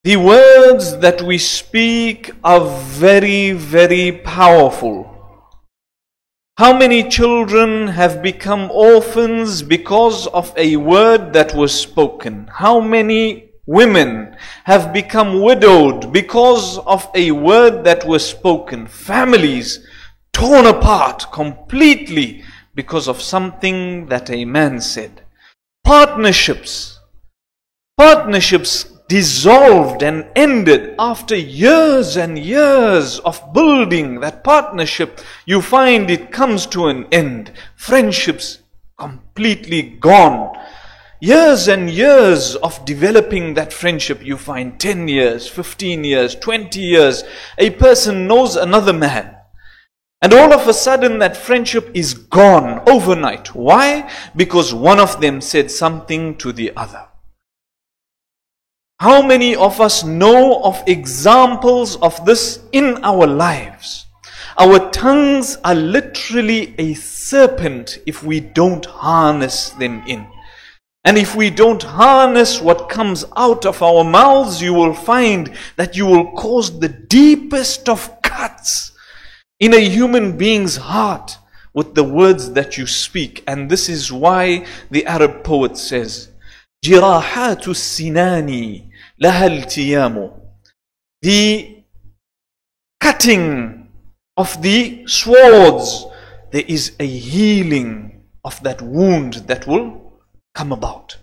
The words that we speak are very, very powerful. How many children have become orphans because of a word that was spoken? How many women have become widowed because of a word that was spoken? Families torn apart completely because of something that a man said. Partnerships dissolved and ended after years and years of building that partnership. You find it comes to an end. Friendships completely gone. Years and years of developing that friendship, you find 10 years, 15 years, 20 years. A person knows another man, and all of a sudden that friendship is gone overnight. Why? Because one of them said something to the other. How many of us know of examples of this in our lives? Our tongues are literally a serpent if we don't harness them in. And if we don't harness what comes out of our mouths, you will find that you will cause the deepest of cuts in a human being's heart with the words that you speak. And this is why the Arab poet says, جِرَاحَاتُ السِّنَانِ لَهَا الْتِيَامُ. The cutting of the swords, there is a healing of that wound that will come about.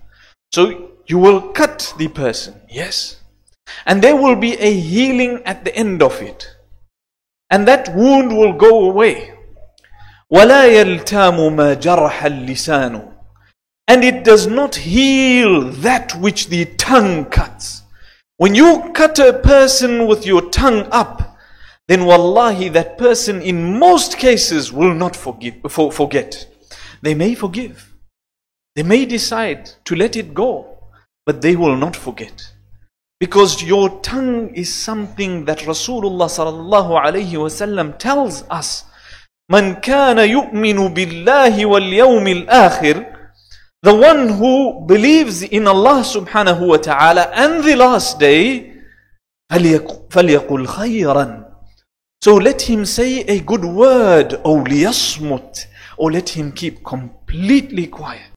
So you will cut the person, yes, and there will be a healing at the end of it, and that wound will go away. وَلَا يَلْتَامُ مَا جَرَحَ اللِّسَانُ. And it does not heal that which the tongue cuts. When you cut a person with your tongue up, then wallahi that person in most cases will not forget. They may forgive. They may decide to let it go, but they will not forget. Because your tongue is something that Rasulullah sallallahu alayhi wasallam tells us, "Man kana yu'minu billahi wal yawmil akhir." The one who believes in Allah subhanahu wa ta'ala and the last day, فَلْيَقُلْ خَيْرًا. So let him say a good word, أو ليصمت, or let him keep completely quiet.